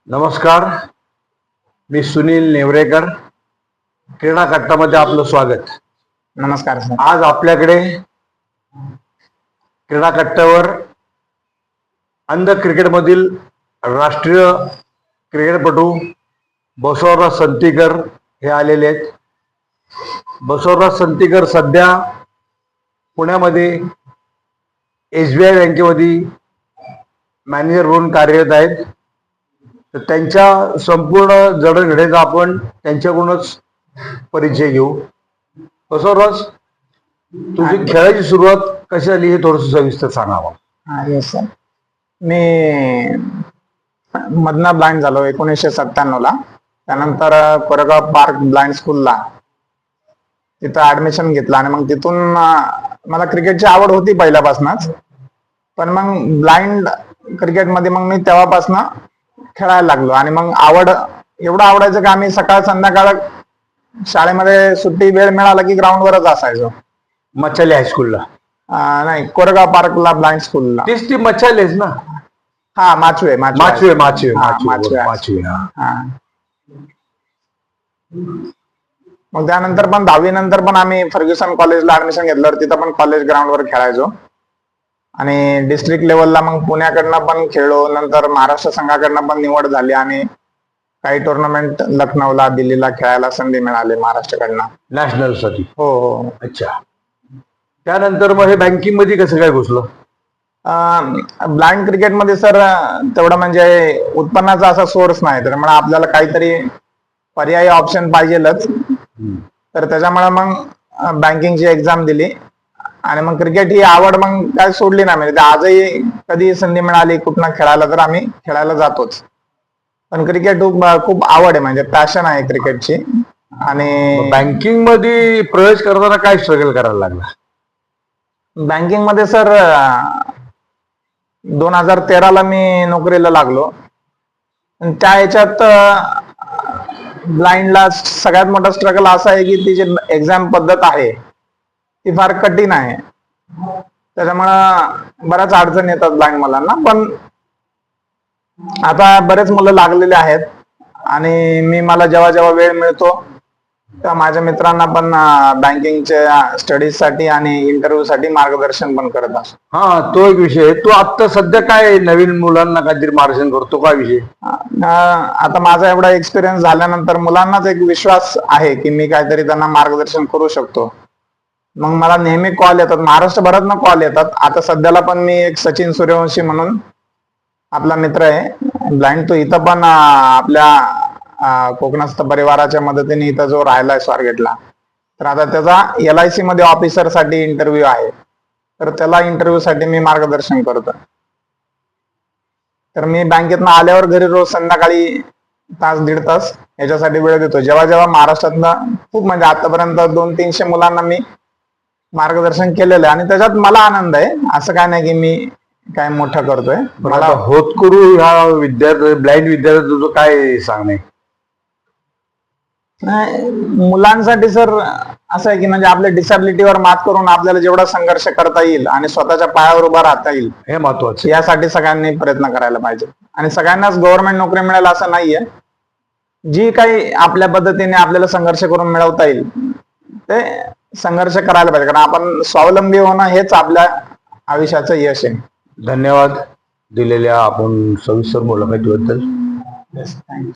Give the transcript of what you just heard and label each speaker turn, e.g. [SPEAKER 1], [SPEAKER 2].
[SPEAKER 1] नमस्कार, मी सुनील नेवरेकर. क्रीडा कट्टामध्ये आपलं स्वागत.
[SPEAKER 2] नमस्कार सर.
[SPEAKER 1] आज आपल्याकडे क्रीडा कट्ट्यावर अंध क्रिकेटमधील राष्ट्रीय क्रिकेटपटू बसवराज संतीकर हे आलेले आहेत. बसवराज संतीकर सध्या पुण्यामध्ये SBI बँकेमध्ये मॅनेजर म्हणून कार्यरत आहेत. तर त्यांच्या संपूर्ण जडणघडणीचा आपण त्यांच्याकडूनच परिचय घेऊ. बसवराज, तुझी खेळाची सुरुवात कशी झाली हे थोडंसं सविस्तर सांगावं.
[SPEAKER 2] Yes sir. मी मधनं ब्लाइंड झालो 1997 ला. त्यानंतर कोरेगाव पार्क ब्लाइंड स्कूलला तिथं ऍडमिशन घेतलं आणि मग तिथून मला क्रिकेटची आवड होती पहिल्यापासूनच. पण मग ब्लाइंड क्रिकेटमध्ये मग मी तेव्हापासून खेळायला लागलो आणि मग एवढं आवडायचं की आम्ही सकाळ संध्याकाळ शाळेमध्ये सुट्टी वेळ मिळाला की ग्राउंडवरच असायचो.
[SPEAKER 1] मच्छाली हायस्कूलला?
[SPEAKER 2] नाही, कोरेगाव पार्कला ब्लाइंड स्कूलला.
[SPEAKER 1] तीच ती मच्छालीच ना?
[SPEAKER 2] हा, माचवे. मग त्यानंतर पण 10वी नंतर पण आम्ही फर्ग्युसन कॉलेजला ऍडमिशन घेतलं. तिथं पण कॉलेज ग्राउंडवर खेळायचो आणि डिस्ट्रिक्ट लेवलला मग पुण्याकडनं पण खेळलो. नंतर महाराष्ट्र संघाकडनं पण निवड झाली आणि काही टुर्नामेंट लखनौला, दिल्लीला खेळायला संधी मिळाली महाराष्ट्राकडनं
[SPEAKER 1] नॅशनल साठी.
[SPEAKER 2] हो.
[SPEAKER 1] अच्छा. त्यानंतर मग हे बँकिंग मध्ये कसं काय घुसलं?
[SPEAKER 2] ब्लाइंड क्रिकेटमध्ये सर तेवढं म्हणजे उत्पन्नाचा असा सोर्स नाही, तर मग आपल्याला काहीतरी पर्यायी ऑप्शन पाहिजेलच. तर त्याच्यामुळे मग बँकिंगची एक्झाम दिली आणि मग क्रिकेट ही आवड मग काय सोडली नाही. म्हणजे आजही कधी संधी मिळाली कुठनं खेळायला तर आम्ही खेळायला जातोच. पण क्रिकेट खूप आवड आहे, म्हणजे पॅशन आहे क्रिकेटची. आणि
[SPEAKER 1] बँकिंग मध्ये प्रवेश करताना काय स्ट्रगल करायला लागला?
[SPEAKER 2] बँकिंग मध्ये सर 2013 मी नोकरीला लागलो. त्या ह्याच्यात ब्लाइंडला सगळ्यात मोठा स्ट्रगल असा आहे की ती जी एक्झाम पद्धत आहे ती फार कठीण आहे. त्याच्यामुळं बऱ्याच अडचणी येतात ब्लाइंड मुलांना. पण आता बरेच मुलं लागलेले आहेत आणि मला जेव्हा जेव्हा वेळ मिळतो तेव्हा माझ्या मित्रांना पण बँकिंगच्या स्टडीज साठी आणि इंटरव्ह्यू साठी मार्गदर्शन पण करत असतो.
[SPEAKER 1] हा, तो एक विषय. तू आता सध्या काय नवीन मुलांना काहीतरी मार्गदर्शन करतो, काय विषय?
[SPEAKER 2] आता माझा एवढा एक्सपिरियन्स झाल्यानंतर मुलांनाच एक विश्वास आहे की मी काहीतरी त्यांना मार्गदर्शन करू शकतो. मग मला नेहमी कॉल येतात, महाराष्ट्रभरातनं कॉल येतात. आता सध्याला पण मी एक सचिन सूर्यवंशी म्हणून आपला मित्र आहे ब्लाइंड, तो इथं पण आपल्या कोकणस्थ परिवाराच्या मदतीने इथं जो राहिलाय स्वारगेटला, तर आता त्याचा LIC मध्ये ऑफिसर साठी इंटरव्ह्यू आहे. तर त्याला इंटरव्ह्यू साठी मी मार्गदर्शन करतो. तर मी बँकेतनं आल्यावर घरी रोज संध्याकाळी 1-1.5 तास याच्यासाठी वेळ देतो. जेव्हा जेव्हा महाराष्ट्रातनं खूप म्हणजे आतापर्यंत 200-300 मुलांना मी मार्गदर्शन केलेलं आहे आणि त्याच्यात मला आनंद आहे. असं काय नाही की मी काय मोठं करतोय.
[SPEAKER 1] मला होतकरू ह्या विद्यार्थी, ब्लाइंड विद्यार्थी तुझं काय सांगणे?
[SPEAKER 2] मुलांसाठी सर असं आहे की म्हणजे आपल्या डिसॅबिलिटीवर मात करून आपल्याला जेवढा संघर्ष करता येईल आणि स्वतःच्या पायावर उभा राहता येईल
[SPEAKER 1] हे महत्वाचं.
[SPEAKER 2] यासाठी सगळ्यांनी प्रयत्न करायला पाहिजे. आणि सगळ्यांनाच गव्हर्नमेंट नोकरी मिळेल असं नाहीये. जी काही आपल्या पद्धतीने आपल्याला संघर्ष करून मिळवता येईल ते संघर्ष करायला पाहिजे, कारण आपण स्वावलंबी होणं हेच आपल्या आयुष्याचं यश आहे.
[SPEAKER 1] धन्यवाद दिलेल्या आपण सविस्तर मुलाखतीबद्दल.